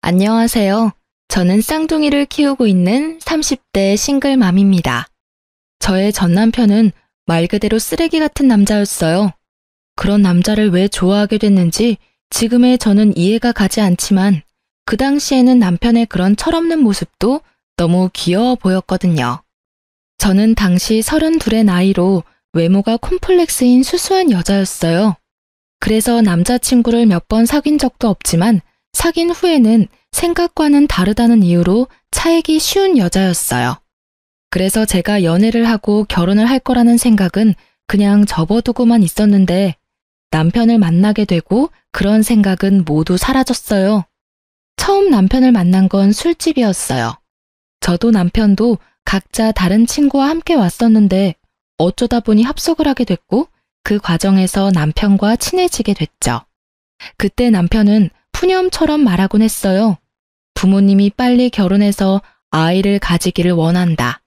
안녕하세요. 저는 쌍둥이를 키우고 있는 30대 싱글맘입니다. 저의 전 남편은 말 그대로 쓰레기 같은 남자였어요. 그런 남자를 왜 좋아하게 됐는지 지금의 저는 이해가 가지 않지만 그 당시에는 남편의 그런 철없는 모습도 너무 귀여워 보였거든요. 저는 당시 32의 나이로 외모가 콤플렉스인 수수한 여자였어요. 그래서 남자친구를 몇 번 사귄 적도 없지만 사귄 후에는 생각과는 다르다는 이유로 차이기 쉬운 여자였어요. 그래서 제가 연애를 하고 결혼을 할 거라는 생각은 그냥 접어두고만 있었는데 남편을 만나게 되고 그런 생각은 모두 사라졌어요. 처음 남편을 만난 건 술집이었어요. 저도 남편도 각자 다른 친구와 함께 왔었는데 어쩌다 보니 합석을 하게 됐고 그 과정에서 남편과 친해지게 됐죠. 그때 남편은 푸념처럼 말하곤 했어요. 부모님이 빨리 결혼해서 아이를 가지기를 원한다.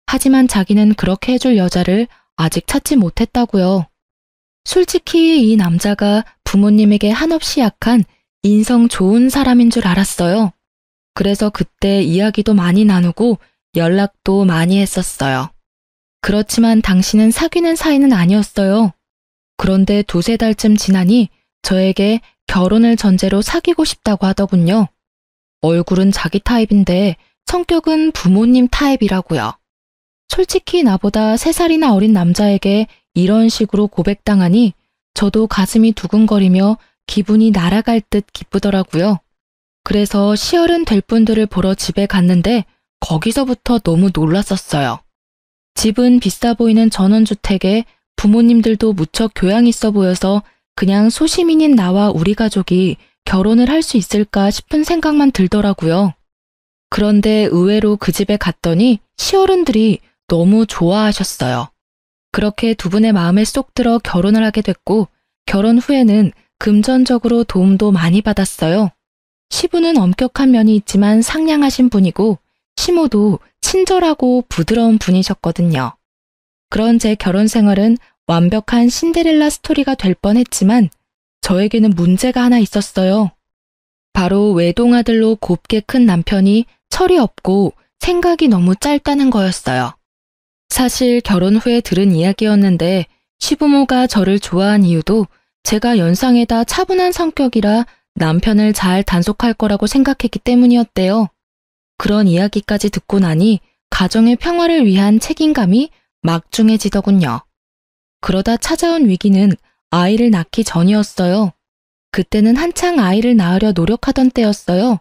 하지만 자기는 그렇게 해줄 여자를 아직 찾지 못했다고요. 솔직히 이 남자가 부모님에게 한없이 약한 인성 좋은 사람인 줄 알았어요. 그래서 그때 이야기도 많이 나누고 연락도 많이 했었어요. 그렇지만 당신은 사귀는 사이는 아니었어요. 그런데 두세 달쯤 지나니 저에게 결혼을 전제로 사귀고 싶다고 하더군요. 얼굴은 자기 타입인데 성격은 부모님 타입이라고요. 솔직히 나보다 3살이나 어린 남자에게 이런 식으로 고백당하니 저도 가슴이 두근거리며 기분이 날아갈 듯 기쁘더라고요. 그래서 시어른 될 분들을 보러 집에 갔는데 거기서부터 너무 놀랐었어요. 집은 비싸 보이는 전원주택에 부모님들도 무척 교양 있어 보여서 그냥 소시민인 나와 우리 가족이 결혼을 할 수 있을까 싶은 생각만 들더라고요. 그런데 의외로 그 집에 갔더니 시어른들이 너무 좋아하셨어요. 그렇게 두 분의 마음에 쏙 들어 결혼을 하게 됐고 결혼 후에는 금전적으로 도움도 많이 받았어요. 시부는 엄격한 면이 있지만 상냥하신 분이고 시모도 친절하고 부드러운 분이셨거든요. 그런 제 결혼 생활은 완벽한 신데렐라 스토리가 될 뻔했지만 저에게는 문제가 하나 있었어요. 바로 외동아들로 곱게 큰 남편이 철이 없고 생각이 너무 짧다는 거였어요. 사실 결혼 후에 들은 이야기였는데 시부모가 저를 좋아한 이유도 제가 연상에다 차분한 성격이라 남편을 잘 단속할 거라고 생각했기 때문이었대요. 그런 이야기까지 듣고 나니 가정의 평화를 위한 책임감이 막중해지더군요. 그러다 찾아온 위기는 아이를 낳기 전이었어요. 그때는 한창 아이를 낳으려 노력하던 때였어요.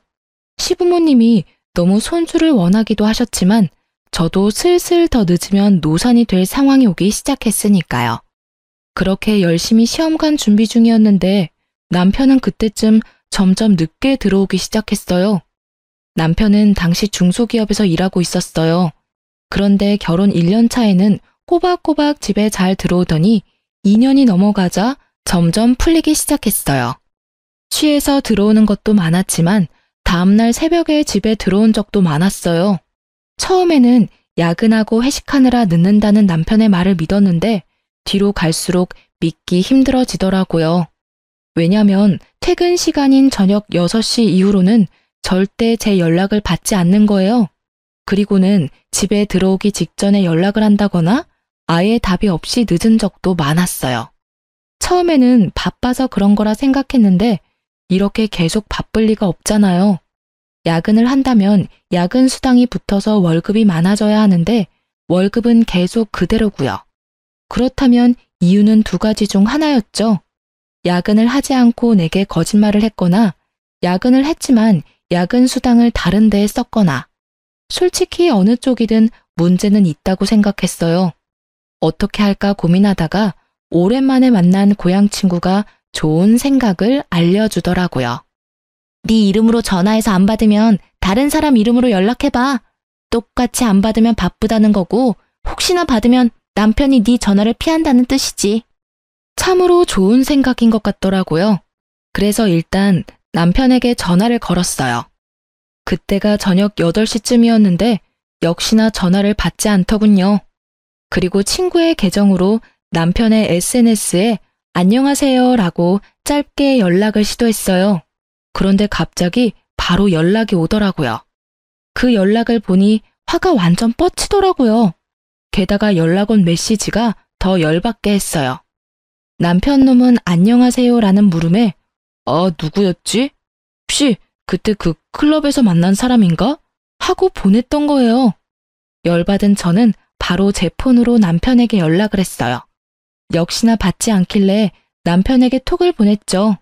시부모님이 너무 손주를 원하기도 하셨지만 저도 슬슬 더 늦으면 노산이 될 상황이 오기 시작했으니까요. 그렇게 열심히 시험관 준비 중이었는데 남편은 그때쯤 점점 늦게 들어오기 시작했어요. 남편은 당시 중소기업에서 일하고 있었어요. 그런데 결혼 1년 차에는 꼬박꼬박 집에 잘 들어오더니 2년이 넘어가자 점점 풀리기 시작했어요. 취해서 들어오는 것도 많았지만 다음날 새벽에 집에 들어온 적도 많았어요. 처음에는 야근하고 회식하느라 늦는다는 남편의 말을 믿었는데 뒤로 갈수록 믿기 힘들어지더라고요. 왜냐면 퇴근 시간인 저녁 6시 이후로는 절대 제 연락을 받지 않는 거예요. 그리고는 집에 들어오기 직전에 연락을 한다거나 아예 답이 없이 늦은 적도 많았어요. 처음에는 바빠서 그런 거라 생각했는데 이렇게 계속 바쁠 리가 없잖아요. 야근을 한다면 야근 수당이 붙어서 월급이 많아져야 하는데 월급은 계속 그대로고요. 그렇다면 이유는 2가지 중 하나였죠. 야근을 하지 않고 내게 거짓말을 했거나 야근을 했지만 야근 수당을 다른 데에 썼거나 솔직히 어느 쪽이든 문제는 있다고 생각했어요. 어떻게 할까 고민하다가 오랜만에 만난 고향 친구가 좋은 생각을 알려주더라고요. 네 이름으로 전화해서 안 받으면 다른 사람 이름으로 연락해봐. 똑같이 안 받으면 바쁘다는 거고 혹시나 받으면 남편이 네 전화를 피한다는 뜻이지. 참으로 좋은 생각인 것 같더라고요. 그래서 일단 남편에게 전화를 걸었어요. 그때가 저녁 8시쯤이었는데 역시나 전화를 받지 않더군요. 그리고 친구의 계정으로 남편의 SNS에 안녕하세요 라고 짧게 연락을 시도했어요. 그런데 갑자기 바로 연락이 오더라고요. 그 연락을 보니 화가 완전 뻗치더라고요. 게다가 연락 온 메시지가 더 열받게 했어요. 남편 놈은 안녕하세요라는 물음에 누구였지? 혹시 그때 그 클럽에서 만난 사람인가? 하고 보냈던 거예요. 열받은 저는 바로 제 폰으로 남편에게 연락을 했어요. 역시나 받지 않길래 남편에게 톡을 보냈죠.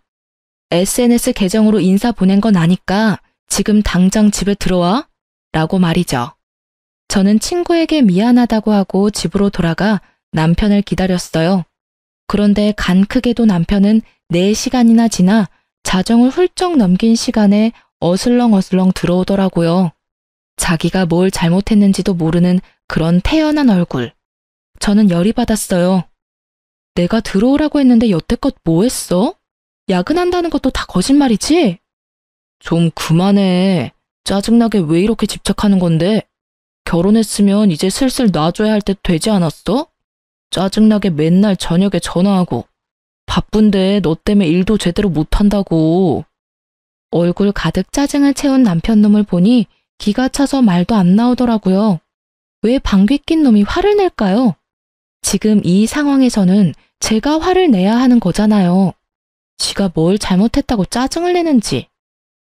SNS 계정으로 인사 보낸 건 아니까 지금 당장 집에 들어와? 라고 말이죠. 저는 친구에게 미안하다고 하고 집으로 돌아가 남편을 기다렸어요. 그런데 간 크게도 남편은 4시간이나 지나 자정을 훌쩍 넘긴 시간에 어슬렁어슬렁 들어오더라고요. 자기가 뭘 잘못했는지도 모르는 그런 태연한 얼굴. 저는 열이 받았어요. 내가 들어오라고 했는데 여태껏 뭐 했어? 야근한다는 것도 다 거짓말이지? 좀 그만해. 짜증나게 왜 이렇게 집착하는 건데? 결혼했으면 이제 슬슬 놔줘야 할 때 되지 않았어? 짜증나게 맨날 저녁에 전화하고. 바쁜데 너 때문에 일도 제대로 못한다고. 얼굴 가득 짜증을 채운 남편 놈을 보니 기가 차서 말도 안 나오더라고요. 왜 방귀 낀 놈이 화를 낼까요? 지금 이 상황에서는 제가 화를 내야 하는 거잖아요. 지가 뭘 잘못했다고 짜증을 내는지.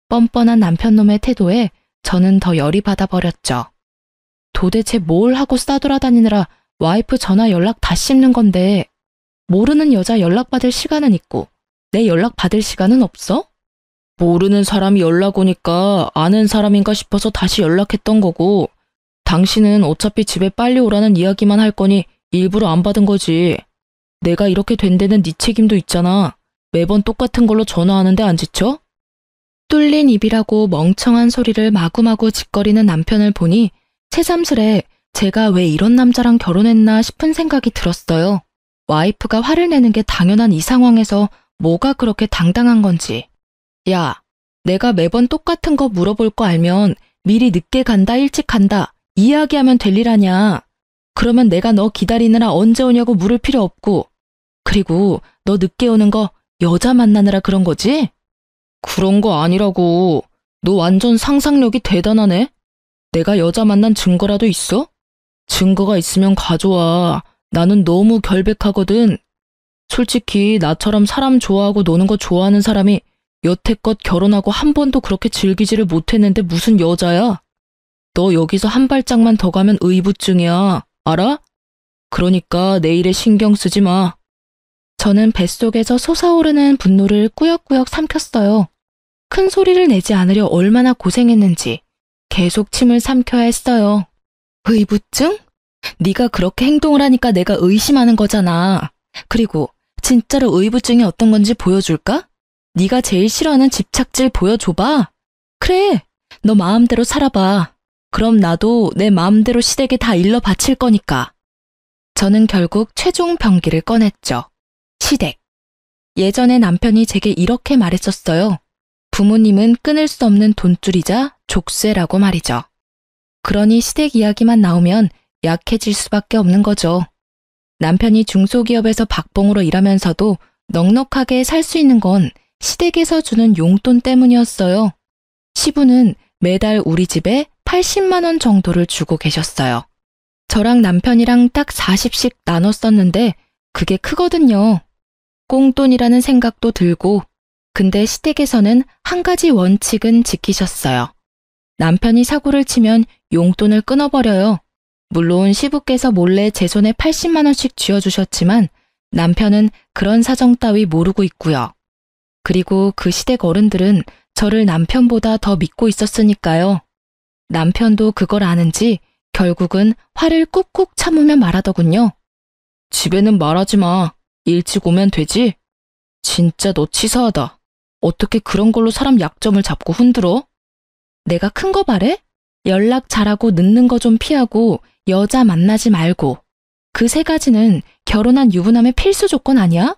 뻔뻔한 남편 놈의 태도에 저는 더 열이 받아버렸죠. 도대체 뭘 하고 싸돌아다니느라 와이프 전화 연락 다 씹는 건데 모르는 여자 연락받을 시간은 있고 내 연락받을 시간은 없어? 모르는 사람이 연락 오니까 아는 사람인가 싶어서 다시 연락했던 거고 당신은 어차피 집에 빨리 오라는 이야기만 할 거니 일부러 안 받은 거지. 내가 이렇게 된 데는 네 책임도 있잖아. 매번 똑같은 걸로 전화하는데 안 지쳐? 뚫린 입이라고 멍청한 소리를 마구마구 짓거리는 남편을 보니 새삼스레 제가 왜 이런 남자랑 결혼했나 싶은 생각이 들었어요. 와이프가 화를 내는 게 당연한 이 상황에서 뭐가 그렇게 당당한 건지. 야, 내가 매번 똑같은 거 물어볼 거 알면 미리 늦게 간다 일찍 간다 이야기하면 될 일 아냐. 그러면 내가 너 기다리느라 언제 오냐고 물을 필요 없고. 그리고 너 늦게 오는 거 여자 만나느라 그런 거지? 그런 거 아니라고. 너 완전 상상력이 대단하네. 내가 여자 만난 증거라도 있어? 증거가 있으면 가져와. 나는 너무 결백하거든. 솔직히 나처럼 사람 좋아하고 노는 거 좋아하는 사람이 여태껏 결혼하고 한 번도 그렇게 즐기지를 못했는데 무슨 여자야? 너 여기서 한 발짝만 더 가면 의부증이야. 알아? 그러니까 내 일에 신경 쓰지 마. 저는 뱃속에서 솟아오르는 분노를 꾸역꾸역 삼켰어요. 큰 소리를 내지 않으려 얼마나 고생했는지 계속 침을 삼켜야 했어요. 의부증? 네가 그렇게 행동을 하니까 내가 의심하는 거잖아. 그리고 진짜로 의부증이 어떤 건지 보여줄까? 네가 제일 싫어하는 집착질 보여줘봐. 그래, 너 마음대로 살아봐. 그럼 나도 내 마음대로 시댁에 다 일러 바칠 거니까. 저는 결국 최종 병기를 꺼냈죠. 시댁. 예전에 남편이 제게 이렇게 말했었어요. 부모님은 끊을 수 없는 돈줄이자 족쇄라고 말이죠. 그러니 시댁 이야기만 나오면 약해질 수밖에 없는 거죠. 남편이 중소기업에서 박봉으로 일하면서도 넉넉하게 살 수 있는 건 시댁에서 주는 용돈 때문이었어요. 시부는 매달 우리 집에 80만 원 정도를 주고 계셨어요. 저랑 남편이랑 딱 40씩 나눠 썼는데 그게 크거든요. 꽁돈이라는 생각도 들고, 근데 시댁에서는 한 가지 원칙은 지키셨어요. 남편이 사고를 치면 용돈을 끊어버려요. 물론 시부께서 몰래 제 손에 80만 원씩 쥐어주셨지만 남편은 그런 사정 따위 모르고 있고요. 그리고 그 시댁 어른들은 저를 남편보다 더 믿고 있었으니까요. 남편도 그걸 아는지 결국은 화를 꾹꾹 참으며 말하더군요. 집에는 말하지 마. 일찍 오면 되지? 진짜 너 치사하다. 어떻게 그런 걸로 사람 약점을 잡고 흔들어? 내가 큰 거 바래? 연락 잘하고 늦는 거 좀 피하고 여자 만나지 말고. 그 3가지는 결혼한 유부남의 필수 조건 아니야?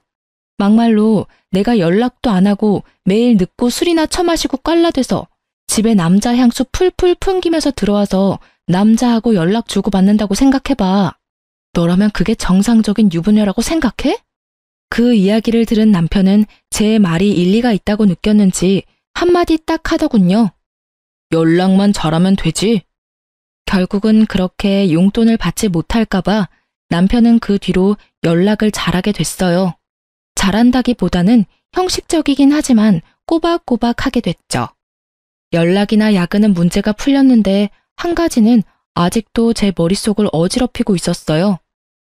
막말로 내가 연락도 안 하고 매일 늦고 술이나 처마시고 깔라대서 집에 남자 향수 풀풀 풍기면서 들어와서 남자하고 연락 주고받는다고 생각해봐. 너라면 그게 정상적인 유부녀라고 생각해? 그 이야기를 들은 남편은 제 말이 일리가 있다고 느꼈는지 한마디 딱 하더군요. 연락만 잘하면 되지. 결국은 그렇게 용돈을 받지 못할까봐 남편은 그 뒤로 연락을 잘하게 됐어요. 잘한다기보다는 형식적이긴 하지만 꼬박꼬박 하게 됐죠. 연락이나 야근은 문제가 풀렸는데 한 가지는 아직도 제 머릿속을 어지럽히고 있었어요.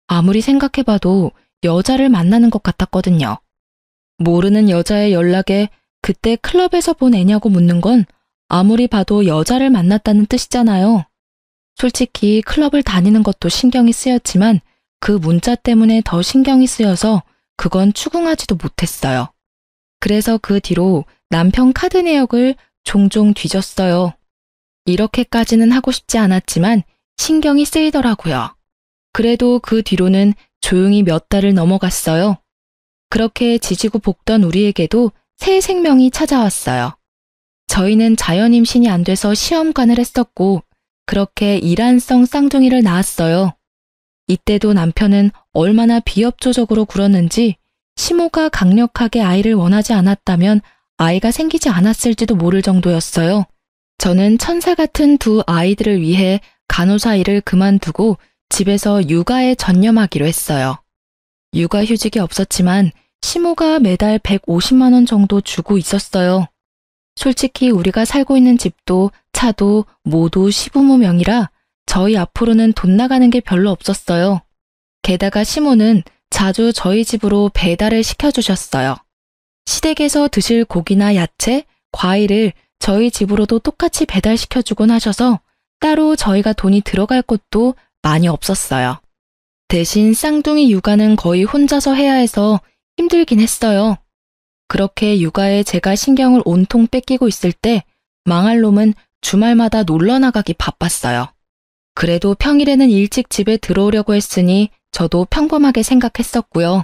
아무리 생각해봐도 여자를 만나는 것 같았거든요. 모르는 여자의 연락에 그때 클럽에서 본 애냐고 묻는 건 아무리 봐도 여자를 만났다는 뜻이잖아요. 솔직히 클럽을 다니는 것도 신경이 쓰였지만 그 문자 때문에 더 신경이 쓰여서 그건 추궁하지도 못했어요. 그래서 그 뒤로 남편 카드 내역을 종종 뒤졌어요. 이렇게까지는 하고 싶지 않았지만 신경이 쓰이더라고요. 그래도 그 뒤로는 조용히 몇 달을 넘어갔어요. 그렇게 지지고 볶던 우리에게도 새 생명이 찾아왔어요. 저희는 자연임신이 안 돼서 시험관을 했었고 그렇게 이란성 쌍둥이를 낳았어요. 이때도 남편은 얼마나 비협조적으로 굴었는지 시모가 강력하게 아이를 원하지 않았다면 아이가 생기지 않았을지도 모를 정도였어요. 저는 천사 같은 두 아이들을 위해 간호사 일을 그만두고 집에서 육아에 전념하기로 했어요. 육아휴직이 없었지만 시모가 매달 150만 원 정도 주고 있었어요. 솔직히 우리가 살고 있는 집도 차도 모두 시부모 명의라 저희 앞으로는 돈 나가는 게 별로 없었어요. 게다가 시모는 자주 저희 집으로 배달을 시켜주셨어요. 시댁에서 드실 고기나 야채, 과일을 저희 집으로도 똑같이 배달시켜주곤 하셔서 따로 저희가 돈이 들어갈 것도 많이 없었어요. 대신 쌍둥이 육아는 거의 혼자서 해야 해서 힘들긴 했어요. 그렇게 육아에 제가 신경을 온통 뺏기고 있을 때 망할 놈은 주말마다 놀러 나가기 바빴어요. 그래도 평일에는 일찍 집에 들어오려고 했으니 저도 평범하게 생각했었고요.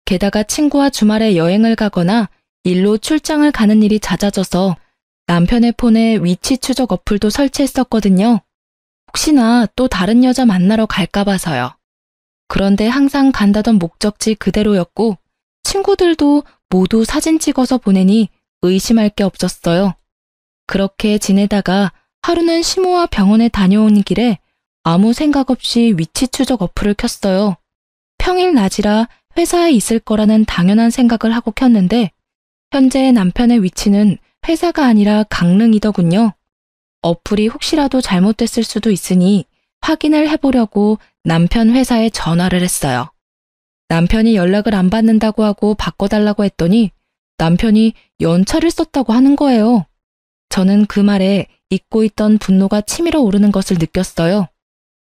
게다가 친구와 주말에 여행을 가거나 일로 출장을 가는 일이 잦아져서 남편의 폰에 위치 추적 어플도 설치했었거든요. 혹시나 또 다른 여자 만나러 갈까 봐서요. 그런데 항상 간다던 목적지 그대로였고 친구들도 모두 사진 찍어서 보내니 의심할 게 없었어요. 그렇게 지내다가 하루는 시모와 병원에 다녀온 길에 아무 생각 없이 위치 추적 어플을 켰어요. 평일 낮이라 회사에 있을 거라는 당연한 생각을 하고 켰는데 현재 남편의 위치는 회사가 아니라 강릉이더군요. 어플이 혹시라도 잘못됐을 수도 있으니 확인을 해보려고 남편 회사에 전화를 했어요. 남편이 연락을 안 받는다고 하고 바꿔달라고 했더니 남편이 연차를 썼다고 하는 거예요. 저는 그 말에 잊고 있던 분노가 치밀어 오르는 것을 느꼈어요.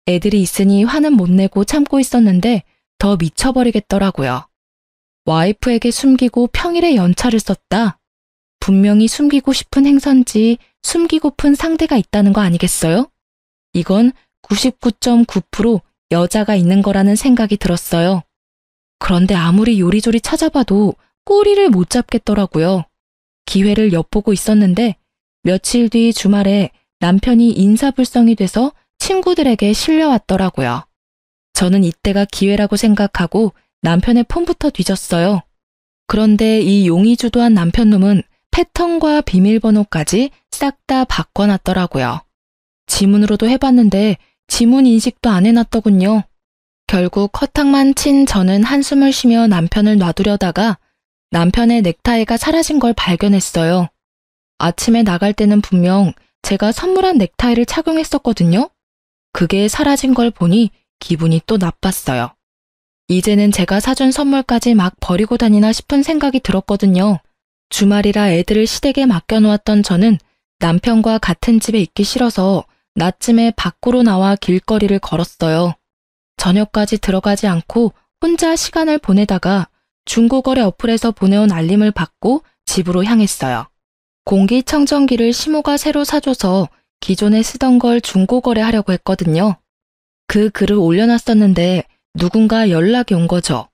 애들이 있으니 화는 못 내고 참고 있었는데 더 미쳐버리겠더라고요. 와이프에게 숨기고 평일에 연차를 썼다. 분명히 숨기고 싶은 행선지 숨기고픈 상대가 있다는 거 아니겠어요? 이건 99.9% 여자가 있는 거라는 생각이 들었어요. 그런데 아무리 요리조리 찾아봐도 꼬리를 못 잡겠더라고요. 기회를 엿보고 있었는데 며칠 뒤 주말에 남편이 인사불성이 돼서 친구들에게 실려왔더라고요. 저는 이때가 기회라고 생각하고 남편의 폰부터 뒤졌어요. 그런데 이 용의주도한 남편놈은 패턴과 비밀번호까지 싹 다 바꿔놨더라고요. 지문으로도 해봤는데 지문 인식도 안 해놨더군요. 결국 커탁만 친 저는 한숨을 쉬며 남편을 놔두려다가 남편의 넥타이가 사라진 걸 발견했어요. 아침에 나갈 때는 분명 제가 선물한 넥타이를 착용했었거든요. 그게 사라진 걸 보니 기분이 또 나빴어요. 이제는 제가 사준 선물까지 막 버리고 다니나 싶은 생각이 들었거든요. 주말이라 애들을 시댁에 맡겨놓았던 저는 남편과 같은 집에 있기 싫어서 낮쯤에 밖으로 나와 길거리를 걸었어요. 저녁까지 들어가지 않고 혼자 시간을 보내다가 중고거래 어플에서 보내온 알림을 받고 집으로 향했어요. 공기청정기를 시모가 새로 사줘서 기존에 쓰던 걸 중고거래하려고 했거든요. 그 글을 올려놨었는데 누군가 연락이 온 거죠.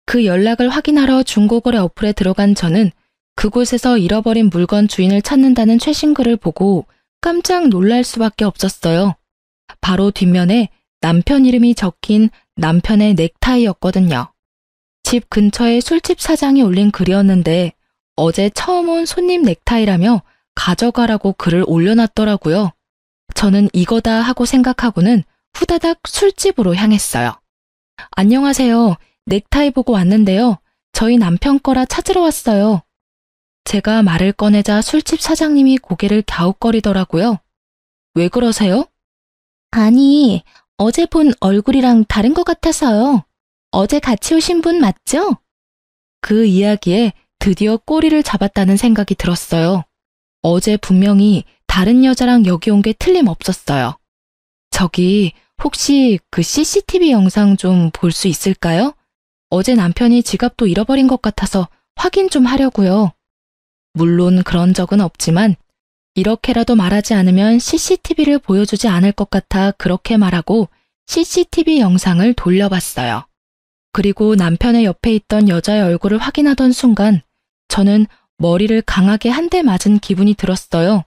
그 연락을 확인하러 중고거래 어플에 들어간 저는 그곳에서 잃어버린 물건 주인을 찾는다는 최신 글을 보고 깜짝 놀랄 수밖에 없었어요. 바로 뒷면에 남편 이름이 적힌 남편의 넥타이였거든요. 집 근처에 술집 사장이 올린 글이었는데 어제 처음 온 손님 넥타이라며 가져가라고 글을 올려놨더라고요. 저는 이거다 하고 생각하고는 후다닥 술집으로 향했어요. 안녕하세요. 넥타이 보고 왔는데요. 저희 남편 거라 찾으러 왔어요. 제가 말을 꺼내자 술집 사장님이 고개를 갸웃거리더라고요. 왜 그러세요? 아니, 어제 본 얼굴이랑 다른 것 같아서요. 어제 같이 오신 분 맞죠? 그 이야기에 드디어 꼬리를 잡았다는 생각이 들었어요. 어제 분명히 다른 여자랑 여기 온 게 틀림없었어요. 저기 혹시 그 CCTV 영상 좀 볼 수 있을까요? 어제 남편이 지갑도 잃어버린 것 같아서 확인 좀 하려고요. 물론 그런 적은 없지만 이렇게라도 말하지 않으면 CCTV를 보여주지 않을 것 같아 그렇게 말하고 CCTV 영상을 돌려봤어요. 그리고 남편의 옆에 있던 여자의 얼굴을 확인하던 순간 저는 머리를 강하게 한 대 맞은 기분이 들었어요.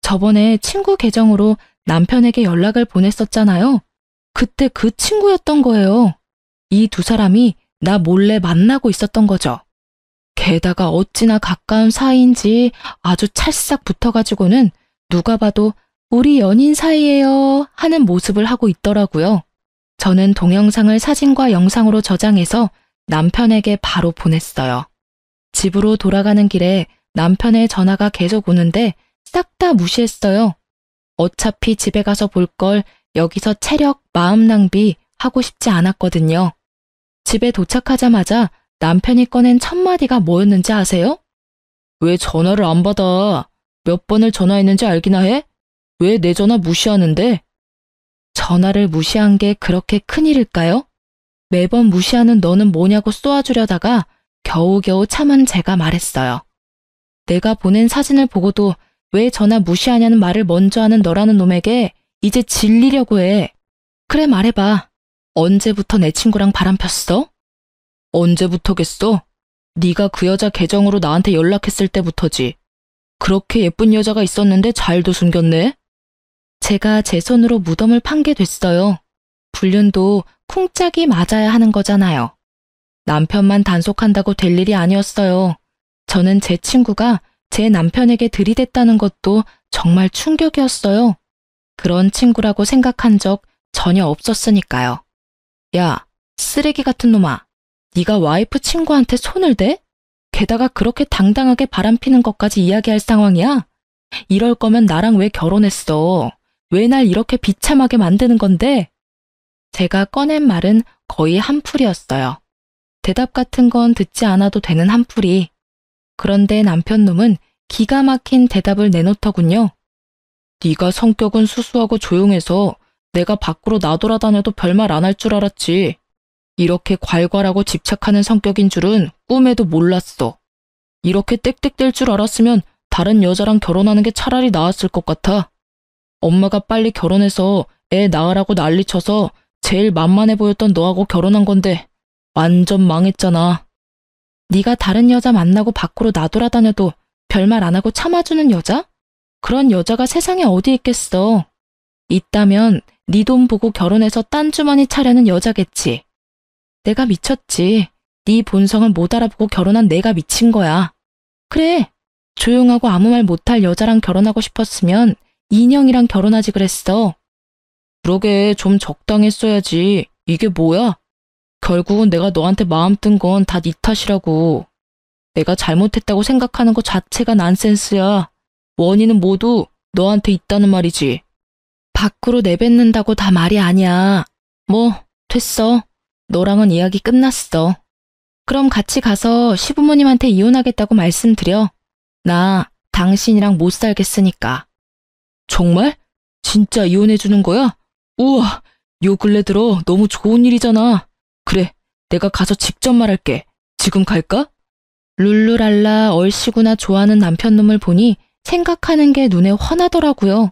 저번에 친구 계정으로 남편에게 연락을 보냈었잖아요. 그때 그 친구였던 거예요. 이 두 사람이 나 몰래 만나고 있었던 거죠. 게다가 어찌나 가까운 사이인지 아주 찰싹 붙어가지고는 누가 봐도 우리 연인 사이예요 하는 모습을 하고 있더라고요. 저는 동영상을 사진과 영상으로 저장해서 남편에게 바로 보냈어요. 집으로 돌아가는 길에 남편의 전화가 계속 오는데 싹 다 무시했어요. 어차피 집에 가서 볼 걸 여기서 체력, 마음 낭비 하고 싶지 않았거든요. 집에 도착하자마자 남편이 꺼낸 첫 마디가 뭐였는지 아세요? 왜 전화를 안 받아? 몇 번을 전화했는지 알기나 해? 왜 내 전화 무시하는데? 전화를 무시한 게 그렇게 큰일일까요? 매번 무시하는 너는 뭐냐고 쏘아주려다가 겨우겨우 참은 제가 말했어요. 내가 보낸 사진을 보고도 왜 전화 무시하냐는 말을 먼저 하는 너라는 놈에게 이제 질리려고 해. 그래 말해봐. 언제부터 내 친구랑 바람 폈어? 언제부터겠어? 네가 그 여자 계정으로 나한테 연락했을 때부터지. 그렇게 예쁜 여자가 있었는데 잘도 숨겼네? 제가 제 손으로 무덤을 판 게 됐어요. 불륜도 쿵짝이 맞아야 하는 거잖아요. 남편만 단속한다고 될 일이 아니었어요. 저는 제 친구가 제 남편에게 들이댔다는 것도 정말 충격이었어요. 그런 친구라고 생각한 적 전혀 없었으니까요. 야, 쓰레기 같은 놈아. 네가 와이프 친구한테 손을 대? 게다가 그렇게 당당하게 바람피는 것까지 이야기할 상황이야? 이럴 거면 나랑 왜 결혼했어? 왜 날 이렇게 비참하게 만드는 건데? 제가 꺼낸 말은 거의 한풀이었어요. 대답 같은 건 듣지 않아도 되는 한풀이. 그런데 남편 놈은 기가 막힌 대답을 내놓더군요. 네가 성격은 수수하고 조용해서 내가 밖으로 나돌아다녀도 별말 안 할 줄 알았지. 이렇게 괄괄하고 집착하는 성격인 줄은 꿈에도 몰랐어. 이렇게 땡땡댈 줄 알았으면 다른 여자랑 결혼하는 게 차라리 나았을 것 같아. 엄마가 빨리 결혼해서 애 낳으라고 난리쳐서 제일 만만해 보였던 너하고 결혼한 건데 완전 망했잖아. 네가 다른 여자 만나고 밖으로 나돌아다녀도 별말 안 하고 참아주는 여자? 그런 여자가 세상에 어디 있겠어. 있다면 네 돈 보고 결혼해서 딴 주머니 차려는 여자겠지. 내가 미쳤지. 네 본성을 못 알아보고 결혼한 내가 미친 거야. 그래, 조용하고 아무 말 못할 여자랑 결혼하고 싶었으면 인형이랑 결혼하지 그랬어. 그러게 좀 적당히 했어야지. 이게 뭐야? 결국은 내가 너한테 마음 뜬 건 다 네 탓이라고. 내가 잘못했다고 생각하는 것 자체가 난센스야. 원인은 모두 너한테 있다는 말이지. 밖으로 내뱉는다고 다 말이 아니야. 뭐 됐어. 너랑은 이야기 끝났어. 그럼 같이 가서 시부모님한테 이혼하겠다고 말씀드려. 나 당신이랑 못 살겠으니까. 정말? 진짜 이혼해주는 거야? 우와, 요 근래 들어 너무 좋은 일이잖아. 그래, 내가 가서 직접 말할게. 지금 갈까? 룰루랄라 얼씨구나 좋아하는 남편놈을 보니 생각하는 게 눈에 환하더라고요.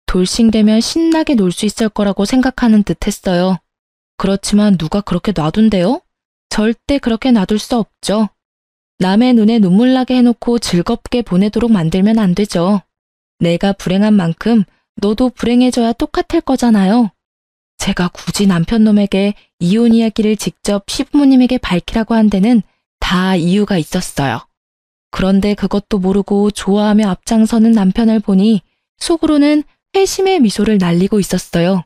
돌싱되면 신나게 놀 수 있을 거라고 생각하는 듯 했어요. 그렇지만 누가 그렇게 놔둔대요? 절대 그렇게 놔둘 수 없죠. 남의 눈에 눈물 나게 해놓고 즐겁게 보내도록 만들면 안 되죠. 내가 불행한 만큼 너도 불행해져야 똑같을 거잖아요. 제가 굳이 남편놈에게 이혼 이야기를 직접 시부모님에게 밝히라고 한 데는 다 이유가 있었어요. 그런데 그것도 모르고 좋아하며 앞장서는 남편을 보니 속으로는 회심의 미소를 날리고 있었어요.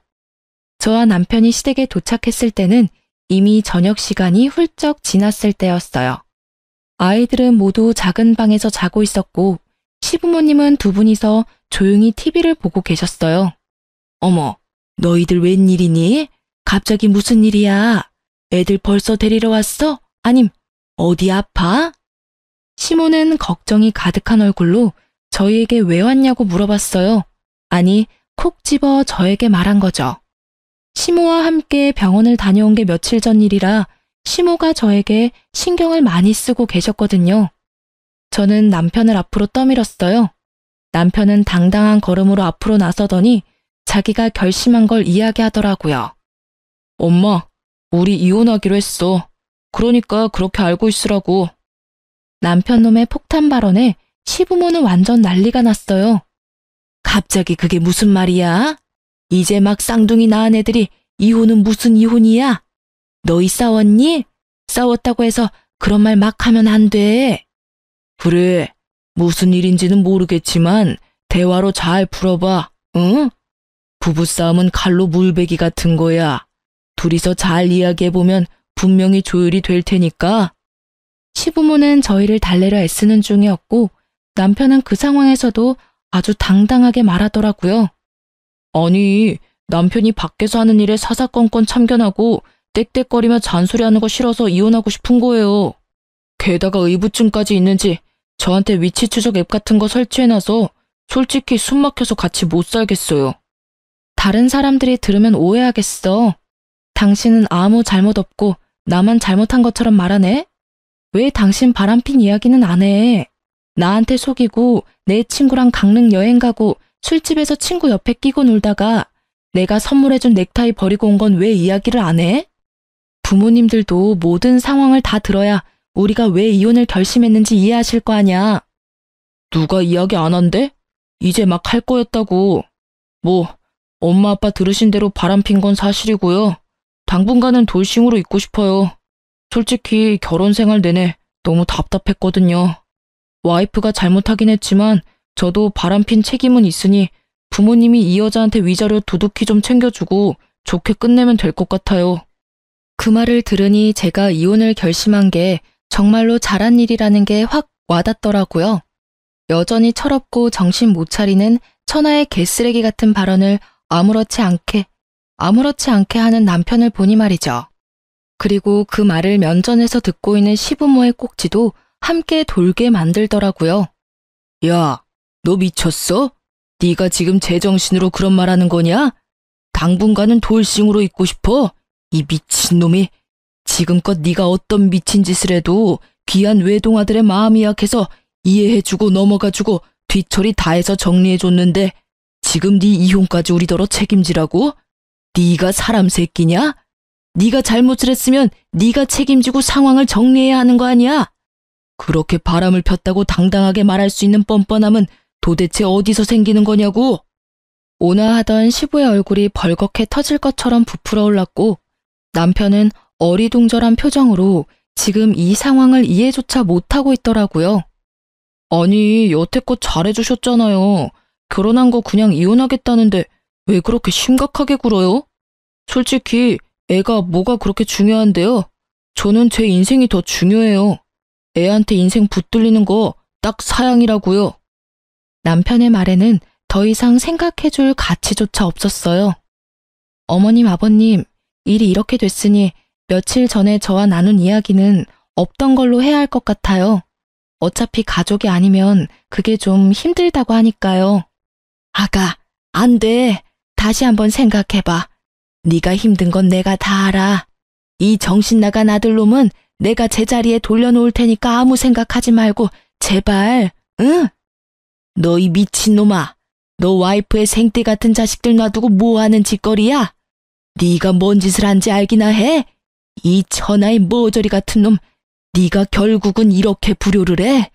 저와 남편이 시댁에 도착했을 때는 이미 저녁 시간이 훌쩍 지났을 때였어요. 아이들은 모두 작은 방에서 자고 있었고 시부모님은 두 분이서 조용히 TV를 보고 계셨어요. 어머, 너희들 웬일이니? 갑자기 무슨 일이야? 애들 벌써 데리러 왔어? 아님, 어디 아파? 시모는 걱정이 가득한 얼굴로 저희에게 왜 왔냐고 물어봤어요. 아니, 콕 집어 저에게 말한 거죠. 시모와 함께 병원을 다녀온 게 며칠 전 일이라 시모가 저에게 신경을 많이 쓰고 계셨거든요. 저는 남편을 앞으로 떠밀었어요. 남편은 당당한 걸음으로 앞으로 나서더니 자기가 결심한 걸 이야기하더라고요. 엄마, 우리 이혼하기로 했어. 그러니까 그렇게 알고 있으라고. 남편 놈의 폭탄 발언에 시부모는 완전 난리가 났어요. 갑자기 그게 무슨 말이야? 이제 막 쌍둥이 낳은 애들이 이혼은 무슨 이혼이야? 너희 싸웠니? 싸웠다고 해서 그런 말 막 하면 안 돼. 그래, 무슨 일인지는 모르겠지만 대화로 잘 풀어봐, 응? 부부싸움은 칼로 물베기 같은 거야. 둘이서 잘 이야기해보면 분명히 조율이 될 테니까. 시부모는 저희를 달래려 애쓰는 중이었고 남편은 그 상황에서도 아주 당당하게 말하더라고요. 아니, 남편이 밖에서 하는 일에 사사건건 참견하고 떽떽거리며 잔소리하는 거 싫어서 이혼하고 싶은 거예요. 게다가 의부증까지 있는지 저한테 위치 추적 앱 같은 거 설치해놔서 솔직히 숨 막혀서 같이 못 살겠어요. 다른 사람들이 들으면 오해하겠어. 당신은 아무 잘못 없고 나만 잘못한 것처럼 말하네? 왜 당신 바람핀 이야기는 안 해? 나한테 속이고 내 친구랑 강릉 여행 가고 술집에서 친구 옆에 끼고 놀다가 내가 선물해준 넥타이 버리고 온 건 왜 이야기를 안 해? 부모님들도 모든 상황을 다 들어야 우리가 왜 이혼을 결심했는지 이해하실 거 아냐. 누가 이야기 안 한대? 이제 막 할 거였다고. 뭐 엄마 아빠 들으신 대로 바람핀 건 사실이고요. 당분간은 돌싱으로 있고 싶어요. 솔직히 결혼 생활 내내 너무 답답했거든요. 와이프가 잘못하긴 했지만 저도 바람핀 책임은 있으니 부모님이 이 여자한테 위자료 두둑히 좀 챙겨주고 좋게 끝내면 될 것 같아요. 그 말을 들으니 제가 이혼을 결심한 게 정말로 잘한 일이라는 게 확 와닿더라고요. 여전히 철없고 정신 못 차리는 천하의 개쓰레기 같은 발언을 아무렇지 않게 하는 남편을 보니 말이죠. 그리고 그 말을 면전에서 듣고 있는 시부모의 꼭지도 함께 돌게 만들더라고요. 야, 너 미쳤어? 네가 지금 제정신으로 그런 말하는 거냐? 당분간은 돌싱으로 있고 싶어? 이 미친놈이. 지금껏 네가 어떤 미친 짓을 해도 귀한 외동아들의 마음이 약해서 이해해주고 넘어가주고 뒤처리 다 해서 정리해줬는데 지금 네 이혼까지 우리더러 책임지라고? 네가 사람 새끼냐? 네가 잘못을 했으면 네가 책임지고 상황을 정리해야 하는 거 아니야? 그렇게 바람을 폈다고 당당하게 말할 수 있는 뻔뻔함은 도대체 어디서 생기는 거냐고? 온화하던 시부의 얼굴이 벌겋게 터질 것처럼 부풀어 올랐고 남편은 어리둥절한 표정으로 지금 이 상황을 이해조차 못하고 있더라고요. 아니, 여태껏 잘해주셨잖아요. 결혼한 거 그냥 이혼하겠다는데 왜 그렇게 심각하게 굴어요? 솔직히 애가 뭐가 그렇게 중요한데요? 저는 제 인생이 더 중요해요. 애한테 인생 붙들리는 거 딱 사양이라고요. 남편의 말에는 더 이상 생각해줄 가치조차 없었어요. 어머님, 아버님, 일이 이렇게 됐으니 며칠 전에 저와 나눈 이야기는 없던 걸로 해야 할 것 같아요. 어차피 가족이 아니면 그게 좀 힘들다고 하니까요. 아가, 안 돼. 다시 한번 생각해봐. 네가 힘든 건 내가 다 알아. 이 정신 나간 아들놈은 내가 제자리에 돌려놓을 테니까 아무 생각하지 말고 제발, 응? 너 이 미친놈아. 너 와이프의 생떼 같은 자식들 놔두고 뭐하는 짓거리야? 네가 뭔 짓을 한지 알기나 해? 이 천하의 머저리 같은 놈, 네가 결국은 이렇게 불효를 해?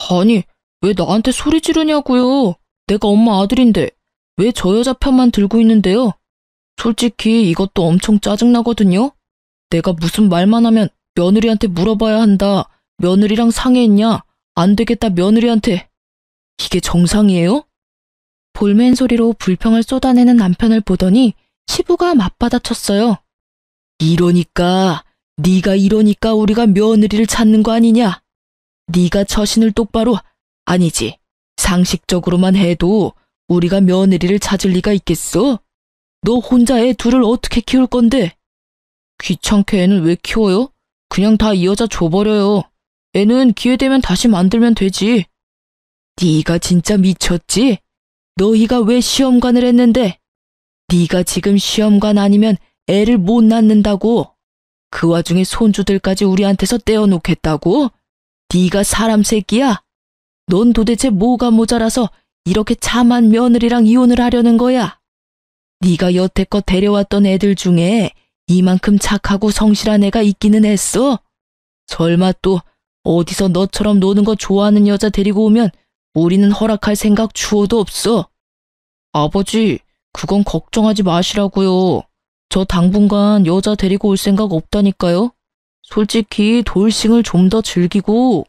아니, 왜 나한테 소리 지르냐고요? 내가 엄마 아들인데 왜 저 여자 편만 들고 있는데요? 솔직히 이것도 엄청 짜증나거든요? 내가 무슨 말만 하면 며느리한테 물어봐야 한다. 며느리랑 상의했냐? 안 되겠다, 며느리한테. 이게 정상이에요? 볼멘 소리로 불평을 쏟아내는 남편을 보더니 시부가 맞받아쳤어요. 네가 이러니까 우리가 며느리를 찾는 거 아니냐? 네가 처신을 똑바로, 아니지, 상식적으로만 해도 우리가 며느리를 찾을 리가 있겠어? 너 혼자 애 둘을 어떻게 키울 건데? 귀찮게 애는 왜 키워요? 그냥 다 이 여자 줘버려요. 애는 기회 되면 다시 만들면 되지. 네가 진짜 미쳤지? 너희가 왜 시험관을 했는데? 네가 지금 시험관 아니면 애를 못 낳는다고? 그 와중에 손주들까지 우리한테서 떼어놓겠다고? 네가 사람 새끼야? 넌 도대체 뭐가 모자라서 이렇게 참한 며느리랑 이혼을 하려는 거야? 네가 여태껏 데려왔던 애들 중에 이만큼 착하고 성실한 애가 있기는 했어? 설마 또 어디서 너처럼 노는 거 좋아하는 여자 데리고 오면 우리는 허락할 생각 추호도 없어. 아버지, 그건 걱정하지 마시라고요. 저 당분간 여자 데리고 올 생각 없다니까요. 솔직히 돌싱을 좀 더 즐기고.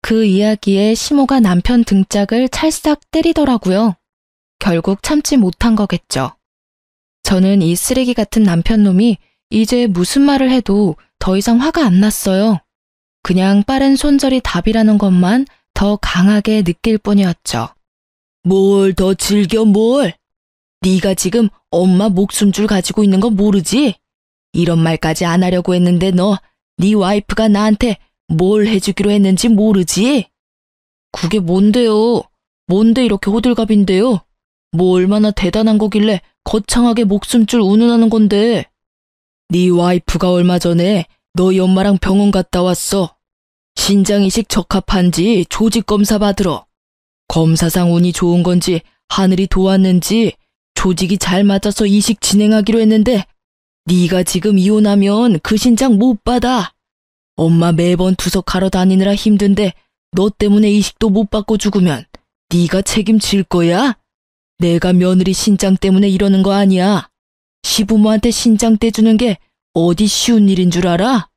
그 이야기에 시모가 남편 등짝을 찰싹 때리더라고요. 결국 참지 못한 거겠죠. 저는 이 쓰레기 같은 남편 놈이 이제 무슨 말을 해도 더 이상 화가 안 났어요. 그냥 빠른 손절이 답이라는 것만 더 강하게 느낄 뿐이었죠. 뭘 더 즐겨 뭘? 네가 지금 엄마 목숨줄 가지고 있는 거 모르지? 이런 말까지 안 하려고 했는데 네 와이프가 나한테 뭘 해주기로 했는지 모르지? 그게 뭔데요? 뭔데 이렇게 호들갑인데요? 뭐 얼마나 대단한 거길래 거창하게 목숨줄 운운하는 건데. 네 와이프가 얼마 전에 너희 엄마랑 병원 갔다 왔어. 신장이식 적합한지 조직검사 받으러. 검사상 운이 좋은 건지 하늘이 도왔는지 조직이 잘 맞아서 이식 진행하기로 했는데 네가 지금 이혼하면 그 신장 못 받아. 엄마 매번 투석하러 다니느라 힘든데 너 때문에 이식도 못 받고 죽으면 네가 책임질 거야? 내가 며느리 신장 때문에 이러는 거 아니야. 시부모한테 신장 떼주는 게 어디 쉬운 일인 줄 알아?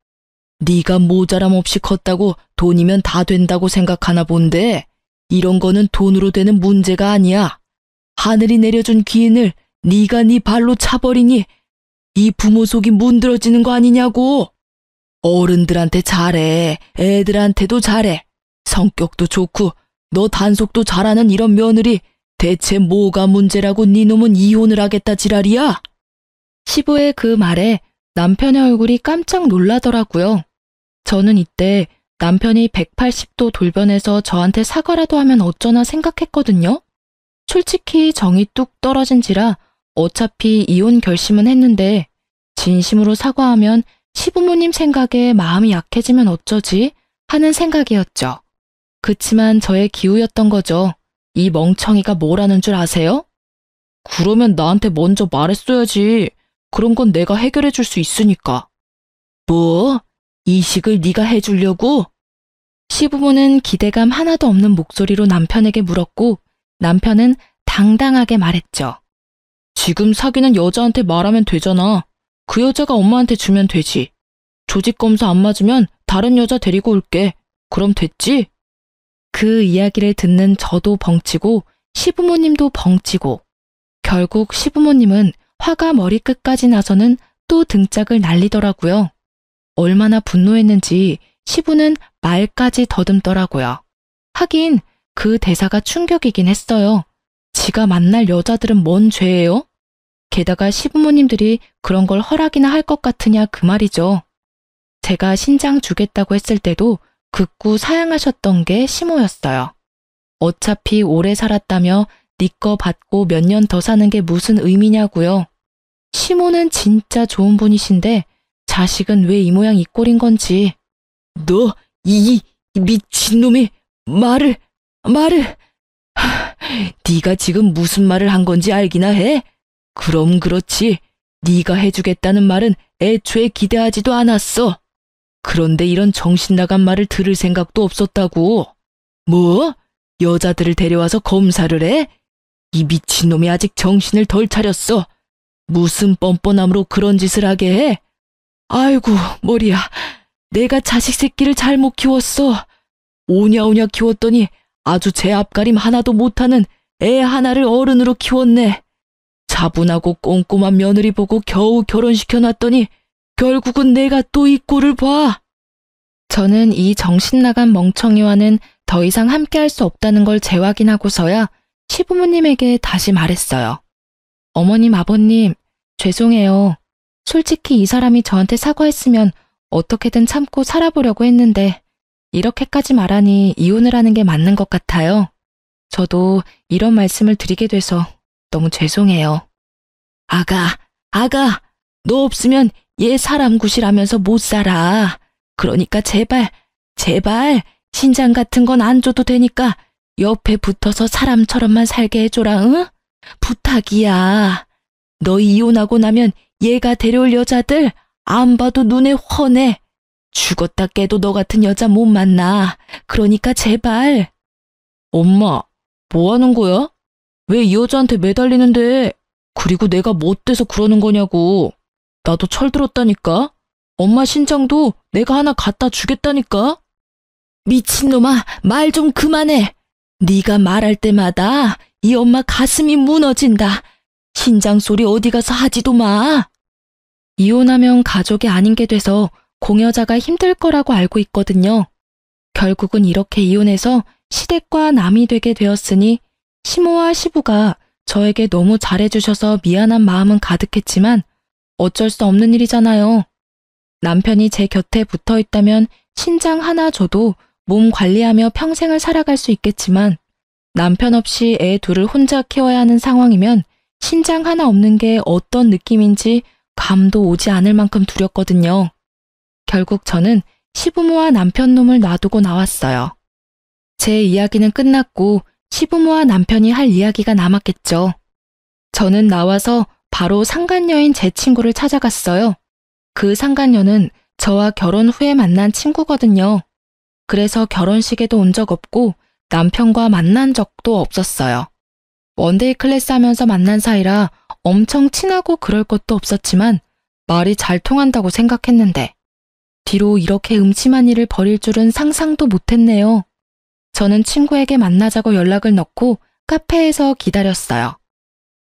네가 모자람 없이 컸다고 돈이면 다 된다고 생각하나 본데 이런 거는 돈으로 되는 문제가 아니야. 하늘이 내려준 기인을 네가 네 발로 차버리니 이 부모 속이 문드러지는 거 아니냐고. 어른들한테 잘해. 애들한테도 잘해. 성격도 좋고 너 단속도 잘하는 이런 며느리 대체 뭐가 문제라고 네 놈은 이혼을 하겠다 지랄이야? 시부의 그 말에 남편의 얼굴이 깜짝 놀라더라고요. 저는 이때 남편이 180도 돌변해서 저한테 사과라도 하면 어쩌나 생각했거든요. 솔직히 정이 뚝 떨어진지라 어차피 이혼 결심은 했는데 진심으로 사과하면 시부모님 생각에 마음이 약해지면 어쩌지 하는 생각이었죠. 그치만 저의 기우였던 거죠. 이 멍청이가 뭐라는 줄 아세요? 그러면 나한테 먼저 말했어야지. 그런 건 내가 해결해 줄 수 있으니까. 뭐? 이식을 네가 해주려고? 시부모는 기대감 하나도 없는 목소리로 남편에게 물었고 남편은 당당하게 말했죠. 지금 사귀는 여자한테 말하면 되잖아. 그 여자가 엄마한테 주면 되지. 조직검사 안 맞으면 다른 여자 데리고 올게. 그럼 됐지? 그 이야기를 듣는 저도 벙치고 시부모님도 벙치고 결국 시부모님은 화가 머리끝까지 나서는 또 등짝을 날리더라고요. 얼마나 분노했는지 시부는 말까지 더듬더라고요. 하긴 그 대사가 충격이긴 했어요. 지가 만날 여자들은 뭔 죄예요? 게다가 시부모님들이 그런 걸 허락이나 할 것 같으냐 그 말이죠. 제가 신장 주겠다고 했을 때도 극구 사양하셨던 게 시모였어요. 어차피 오래 살았다며 네 거 받고 몇 년 더 사는 게 무슨 의미냐고요. 시모는 진짜 좋은 분이신데 자식은 왜 이 모양 이 꼴인 건지. 너 이 미친놈이 말을 네가 지금 무슨 말을 한 건지 알기나 해? 그럼 그렇지. 네가 해주겠다는 말은 애초에 기대하지도 않았어. 그런데 이런 정신 나간 말을 들을 생각도 없었다고. 뭐? 여자들을 데려와서 검사를 해? 이 미친놈이 아직 정신을 덜 차렸어. 무슨 뻔뻔함으로 그런 짓을 하게 해? 아이고 머리야. 내가 자식 새끼를 잘못 키웠어. 오냐오냐 키웠더니 아주 제 앞가림 하나도 못하는 애 하나를 어른으로 키웠네. 차분하고 꼼꼼한 며느리 보고 겨우 결혼시켜놨더니 결국은 내가 또 이 꼴을 봐. 저는 이 정신나간 멍청이와는 더 이상 함께할 수 없다는 걸 재확인하고서야 시부모님에게 다시 말했어요. 어머님, 아버님, 죄송해요. 솔직히 이 사람이 저한테 사과했으면 어떻게든 참고 살아보려고 했는데 이렇게까지 말하니 이혼을 하는 게 맞는 것 같아요. 저도 이런 말씀을 드리게 돼서 너무 죄송해요. 아가, 너 없으면 얘 사람 구실하면서 못 살아. 그러니까 제발 신장 같은 건 안 줘도 되니까 옆에 붙어서 사람처럼만 살게 해줘라, 응? 부탁이야. 너 이혼하고 나면 얘가 데려올 여자들 안 봐도 눈에 훤해. 죽었다 깨도 너 같은 여자 못 만나. 그러니까 제발. 엄마, 뭐 하는 거야? 왜 이 여자한테 매달리는데? 그리고 내가 못돼서 그러는 거냐고. 나도 철들었다니까. 엄마 신장도 내가 하나 갖다 주겠다니까. 미친놈아, 말 좀 그만해. 네가 말할 때마다 이 엄마 가슴이 무너진다. 신장 소리 어디 가서 하지도 마. 이혼하면 가족이 아닌 게 돼서 공여자가 힘들 거라고 알고 있거든요. 결국은 이렇게 이혼해서 시댁과 남이 되게 되었으니 시모와 시부가 저에게 너무 잘해주셔서 미안한 마음은 가득했지만 어쩔 수 없는 일이잖아요. 남편이 제 곁에 붙어 있다면 신장 하나 줘도 몸 관리하며 평생을 살아갈 수 있겠지만 남편 없이 애 둘을 혼자 키워야 하는 상황이면 신장 하나 없는 게 어떤 느낌인지 감도 오지 않을 만큼 두렵거든요. 결국 저는 시부모와 남편 놈을 놔두고 나왔어요. 제 이야기는 끝났고 시부모와 남편이 할 이야기가 남았겠죠. 저는 나와서 바로 상간녀인 제 친구를 찾아갔어요. 그 상간녀는 저와 결혼 후에 만난 친구거든요. 그래서 결혼식에도 온 적 없고 남편과 만난 적도 없었어요. 원데이 클래스 하면서 만난 사이라 엄청 친하고 그럴 것도 없었지만 말이 잘 통한다고 생각했는데 뒤로 이렇게 음침한 일을 벌일 줄은 상상도 못했네요. 저는 친구에게 만나자고 연락을 넣고 카페에서 기다렸어요.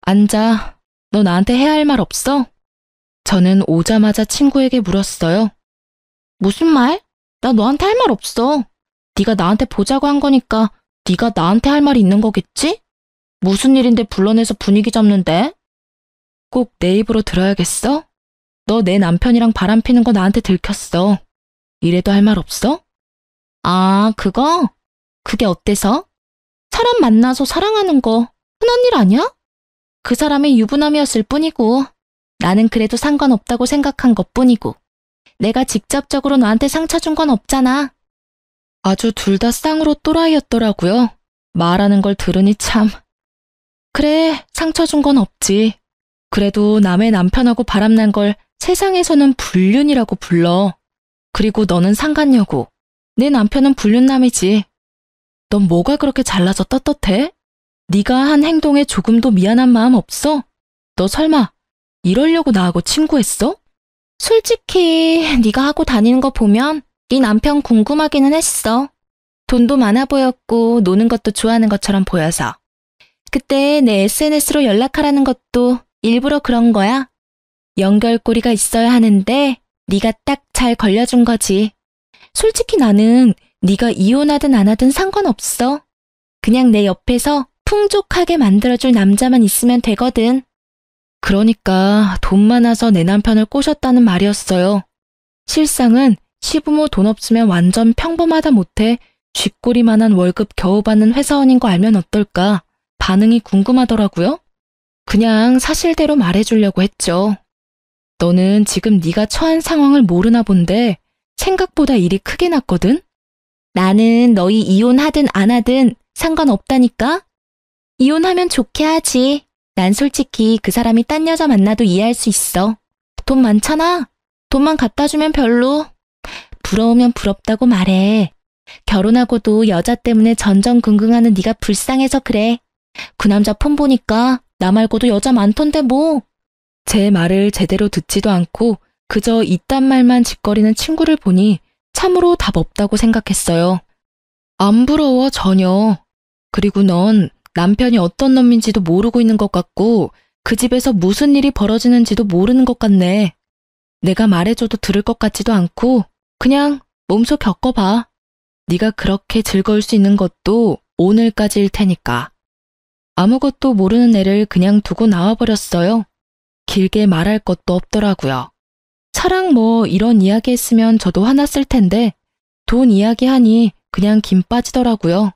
앉아. 너 나한테 해야 할 말 없어? 저는 오자마자 친구에게 물었어요. 무슨 말? 나 너한테 할 말 없어. 네가 나한테 보자고 한 거니까 네가 나한테 할 말이 있는 거겠지? 무슨 일인데 불러내서 분위기 잡는데? 꼭 내 입으로 들어야겠어? 너 내 남편이랑 바람 피는 거 나한테 들켰어. 이래도 할 말 없어? 아, 그거? 그게 어때서? 사람 만나서 사랑하는 거 흔한 일 아니야? 그 사람의 유부남이었을 뿐이고 나는 그래도 상관없다고 생각한 것뿐이고 내가 직접적으로 너한테 상처 준 건 없잖아. 아주 둘 다 쌍으로 또라이였더라고요. 말하는 걸 들으니 참. 그래, 상처 준 건 없지. 그래도 남의 남편하고 바람난 걸 세상에서는 불륜이라고 불러. 그리고 너는 상간녀고 내 남편은 불륜남이지. 넌 뭐가 그렇게 잘나서 떳떳해? 네가 한 행동에 조금도 미안한 마음 없어? 너 설마 이러려고 나하고 친구했어? 솔직히 네가 하고 다니는 거 보면 네 남편 궁금하기는 했어. 돈도 많아 보였고 노는 것도 좋아하는 것처럼 보여서. 그때 내 SNS로 연락하라는 것도 일부러 그런 거야. 연결고리가 있어야 하는데 네가 딱 잘 걸려준 거지. 솔직히 나는 네가 이혼하든 안 하든 상관없어. 그냥 내 옆에서 풍족하게 만들어줄 남자만 있으면 되거든. 그러니까 돈 많아서 내 남편을 꼬셨다는 말이었어요. 실상은 시부모 돈 없으면 완전 평범하다 못해 쥐꼬리만한 월급 겨우 받는 회사원인 거 알면 어떨까? 반응이 궁금하더라고요. 그냥 사실대로 말해주려고 했죠. 너는 지금 네가 처한 상황을 모르나 본데 생각보다 일이 크게 났거든? 나는 너희 이혼하든 안 하든 상관없다니까? 이혼하면 좋게 하지. 난 솔직히 그 사람이 딴 여자 만나도 이해할 수 있어. 돈 많잖아. 돈만 갖다 주면 별로. 부러우면 부럽다고 말해. 결혼하고도 여자 때문에 전전긍긍하는 네가 불쌍해서 그래. 그 남자 폰 보니까 나 말고도 여자 많던데 뭐. 제 말을 제대로 듣지도 않고 그저 이딴 말만 짓거리는 친구를 보니 참으로 답 없다고 생각했어요. 안 부러워, 전혀. 그리고 넌 남편이 어떤 놈인지도 모르고 있는 것 같고 그 집에서 무슨 일이 벌어지는지도 모르는 것 같네. 내가 말해줘도 들을 것 같지도 않고 그냥 몸소 겪어봐. 네가 그렇게 즐거울 수 있는 것도 오늘까지일 테니까. 아무것도 모르는 애를 그냥 두고 나와버렸어요. 길게 말할 것도 없더라고요. 차랑 뭐 이런 이야기 했으면 저도 화났을 텐데 돈 이야기하니 그냥 김 빠지더라고요.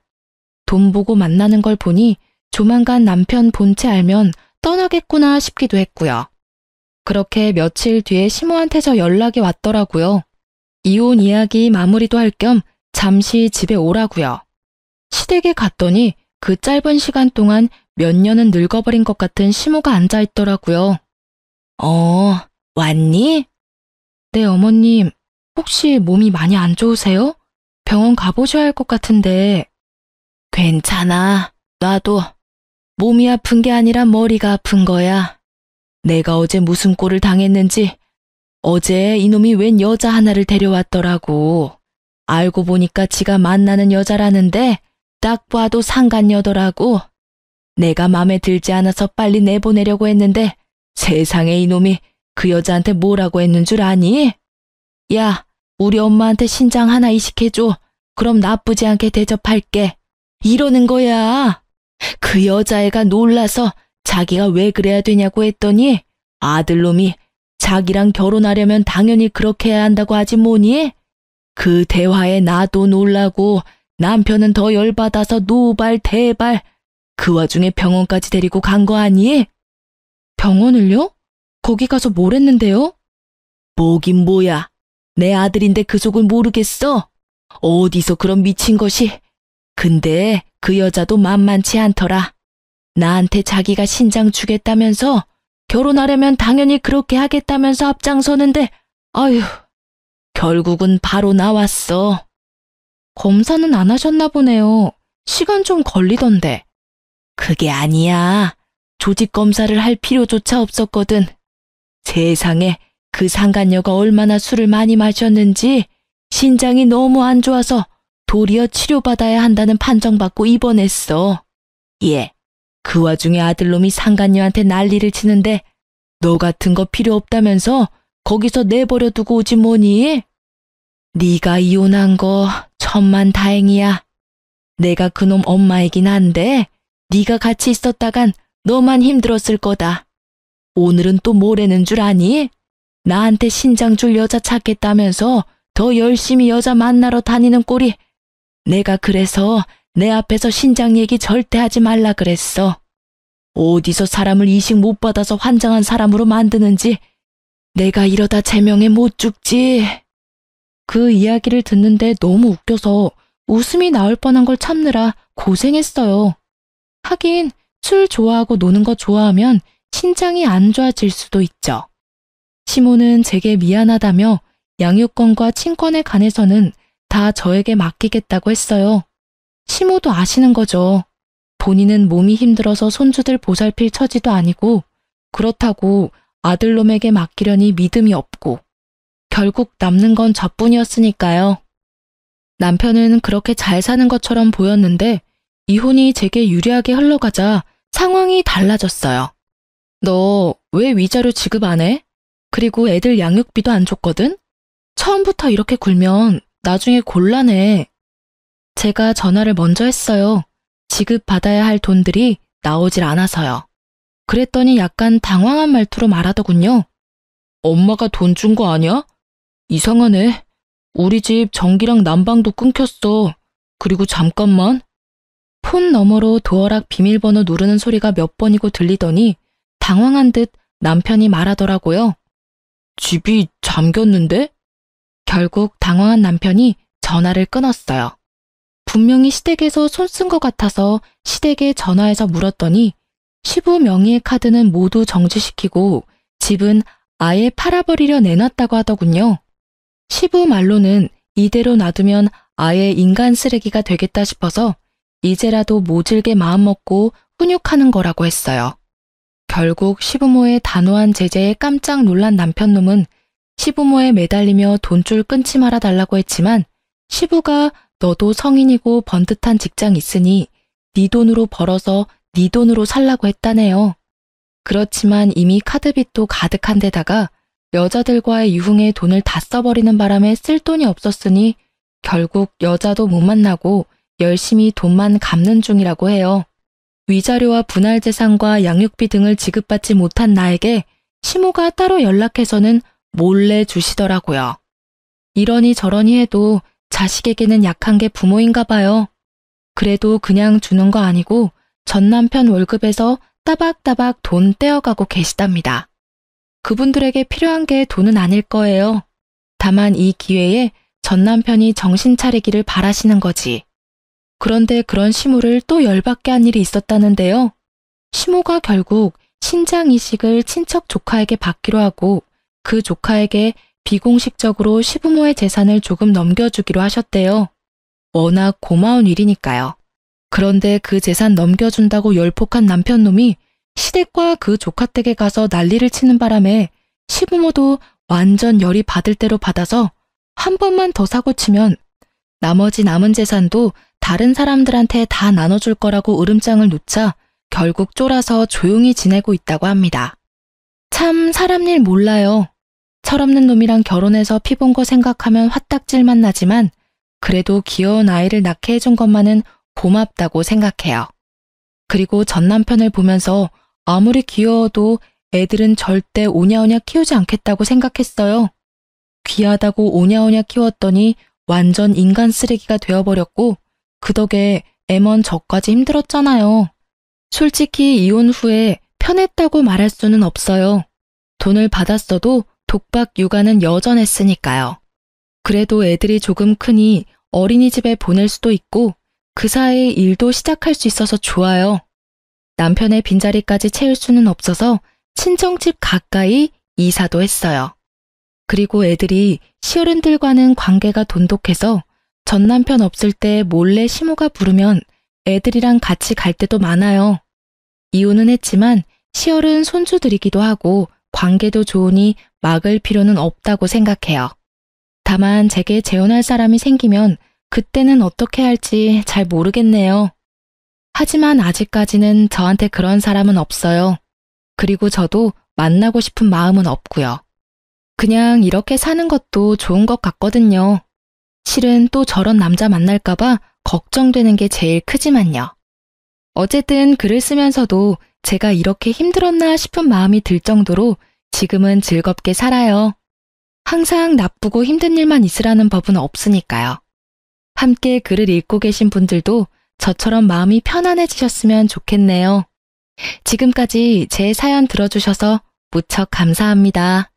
돈 보고 만나는 걸 보니 조만간 남편 본체 알면 떠나겠구나 싶기도 했고요. 그렇게 며칠 뒤에 시모한테 저 연락이 왔더라고요. 이혼 이야기 마무리도 할 겸 잠시 집에 오라고요. 시댁에 갔더니 그 짧은 시간 동안 몇 년은 늙어버린 것 같은 시모가 앉아있더라고요. 왔니? 네, 어머님. 혹시 몸이 많이 안 좋으세요? 병원 가보셔야 할 것 같은데. 괜찮아. 나도 몸이 아픈 게 아니라 머리가 아픈 거야. 내가 어제 무슨 꼴을 당했는지 어제 이놈이 웬 여자 하나를 데려왔더라고. 알고 보니까 지가 만나는 여자라는데 딱 봐도 상간녀더라고. 내가 맘에 들지 않아서 빨리 내보내려고 했는데 세상에 이놈이 그 여자한테 뭐라고 했는 줄 아니? 야, 우리 엄마한테 신장 하나 이식해줘. 그럼 나쁘지 않게 대접할게. 이러는 거야. 그 여자애가 놀라서 자기가 왜 그래야 되냐고 했더니 아들놈이 자기랑 결혼하려면 당연히 그렇게 해야 한다고 하지 뭐니? 그 대화에 나도 놀라고 남편은 더 열받아서 노발 대발. 그 와중에 병원까지 데리고 간 거 아니? 병원을요? 거기 가서 뭘 했는데요? 뭐긴 뭐야. 내 아들인데 그 속을 모르겠어? 어디서 그런 미친 것이. 근데 그 여자도 만만치 않더라. 나한테 자기가 신장 주겠다면서 결혼하려면 당연히 그렇게 하겠다면서 앞장서는데 아휴, 결국은 바로 나왔어. 검사는 안 하셨나 보네요. 시간 좀 걸리던데. 그게 아니야. 조직 검사를 할 필요조차 없었거든. 세상에 그 상간녀가 얼마나 술을 많이 마셨는지 신장이 너무 안 좋아서 도리어 치료받아야 한다는 판정받고 입원했어. 예, 그 와중에 아들놈이 상간녀한테 난리를 치는데 너 같은 거 필요 없다면서 거기서 내버려 두고 오지 뭐니? 네가 이혼한 거 천만 다행이야. 내가 그놈 엄마이긴 한데 네가 같이 있었다간 너만 힘들었을 거다. 오늘은 또 뭐라는 줄 아니? 나한테 신장 줄 여자 찾겠다면서 더 열심히 여자 만나러 다니는 꼴이. 내가 그래서 내 앞에서 신장 얘기 절대 하지 말라 그랬어. 어디서 사람을 이식 못 받아서 환장한 사람으로 만드는지 내가 이러다 제명에 못 죽지. 그 이야기를 듣는데 너무 웃겨서 웃음이 나올 뻔한 걸 참느라 고생했어요. 하긴 술 좋아하고 노는 거 좋아하면 신장이 안 좋아질 수도 있죠. 시모는 제게 미안하다며 양육권과 친권에 관해서는 다 저에게 맡기겠다고 했어요. 시모도 아시는 거죠. 본인은 몸이 힘들어서 손주들 보살필 처지도 아니고 그렇다고 아들놈에게 맡기려니 믿음이 없고 결국 남는 건 저뿐이었으니까요. 남편은 그렇게 잘 사는 것처럼 보였는데 이혼이 제게 유리하게 흘러가자 상황이 달라졌어요. 너 왜 위자료 지급 안 해? 그리고 애들 양육비도 안 줬거든? 처음부터 이렇게 굴면 나중에 곤란해. 제가 전화를 먼저 했어요. 지급받아야 할 돈들이 나오질 않아서요. 그랬더니 약간 당황한 말투로 말하더군요. 엄마가 돈 준 거 아니야? 이상하네. 우리 집 전기랑 난방도 끊겼어. 그리고 잠깐만. 폰 너머로 도어락 비밀번호 누르는 소리가 몇 번이고 들리더니 당황한 듯 남편이 말하더라고요. 집이 잠겼는데? 결국 당황한 남편이 전화를 끊었어요. 분명히 시댁에서 손 쓴 것 같아서 시댁에 전화해서 물었더니 시부 명의의 카드는 모두 정지시키고 집은 아예 팔아버리려 내놨다고 하더군요. 시부 말로는 이대로 놔두면 아예 인간 쓰레기가 되겠다 싶어서 이제라도 모질게 마음먹고 훈육하는 거라고 했어요. 결국 시부모의 단호한 제재에 깜짝 놀란 남편놈은 시부모에 매달리며 돈줄 끊지 말아 달라고 했지만 시부가 너도 성인이고 번듯한 직장 있으니 네 돈으로 벌어서 네 돈으로 살라고 했다네요. 그렇지만 이미 카드빚도 가득한 데다가 여자들과의 유흥에 돈을 다 써버리는 바람에 쓸 돈이 없었으니 결국 여자도 못 만나고 열심히 돈만 갚는 중이라고 해요. 위자료와 분할재산과 양육비 등을 지급받지 못한 나에게 시모가 따로 연락해서는 몰래 주시더라고요. 이러니 저러니 해도 자식에게는 약한 게 부모인가 봐요. 그래도 그냥 주는 거 아니고 전 남편 월급에서 따박따박 돈 떼어가고 계시답니다. 그분들에게 필요한 게 돈은 아닐 거예요. 다만 이 기회에 전 남편이 정신 차리기를 바라시는 거지. 그런데 그런 시모를 또 열받게 한 일이 있었다는데요. 시모가 결국 신장 이식을 친척 조카에게 받기로 하고 그 조카에게 비공식적으로 시부모의 재산을 조금 넘겨주기로 하셨대요. 워낙 고마운 일이니까요. 그런데 그 재산 넘겨준다고 열폭한 남편놈이 시댁과 그 조카 댁에 가서 난리를 치는 바람에 시부모도 완전 열이 받을 대로 받아서 한 번만 더 사고치면 나머지 남은 재산도 다른 사람들한테 다 나눠줄 거라고 으름장을 놓자 결국 쫄아서 조용히 지내고 있다고 합니다. 참 사람 일 몰라요. 철없는 놈이랑 결혼해서 피 본 거 생각하면 화딱질만 나지만 그래도 귀여운 아이를 낳게 해준 것만은 고맙다고 생각해요. 그리고 전 남편을 보면서 아무리 귀여워도 애들은 절대 오냐오냐 키우지 않겠다고 생각했어요. 귀하다고 오냐오냐 키웠더니 완전 인간 쓰레기가 되어버렸고 그 덕에 애먼 저까지 힘들었잖아요. 솔직히 이혼 후에 편했다고 말할 수는 없어요. 돈을 받았어도 독박 육아는 여전했으니까요. 그래도 애들이 조금 크니 어린이집에 보낼 수도 있고 그 사이에 일도 시작할 수 있어서 좋아요. 남편의 빈자리까지 채울 수는 없어서 친정집 가까이 이사도 했어요. 그리고 애들이 시어른들과는 관계가 돈독해서 전 남편 없을 때 몰래 시모가 부르면 애들이랑 같이 갈 때도 많아요. 이혼은 했지만 시어른 손주들이기도 하고 관계도 좋으니 막을 필요는 없다고 생각해요. 다만 제게 재혼할 사람이 생기면 그때는 어떻게 할지 잘 모르겠네요. 하지만 아직까지는 저한테 그런 사람은 없어요. 그리고 저도 만나고 싶은 마음은 없고요. 그냥 이렇게 사는 것도 좋은 것 같거든요. 실은 또 저런 남자 만날까봐 걱정되는 게 제일 크지만요. 어쨌든 글을 쓰면서도 제가 이렇게 힘들었나 싶은 마음이 들 정도로 지금은 즐겁게 살아요. 항상 나쁘고 힘든 일만 있으라는 법은 없으니까요. 함께 글을 읽고 계신 분들도 저처럼 마음이 편안해지셨으면 좋겠네요. 지금까지 제 사연 들어주셔서 무척 감사합니다.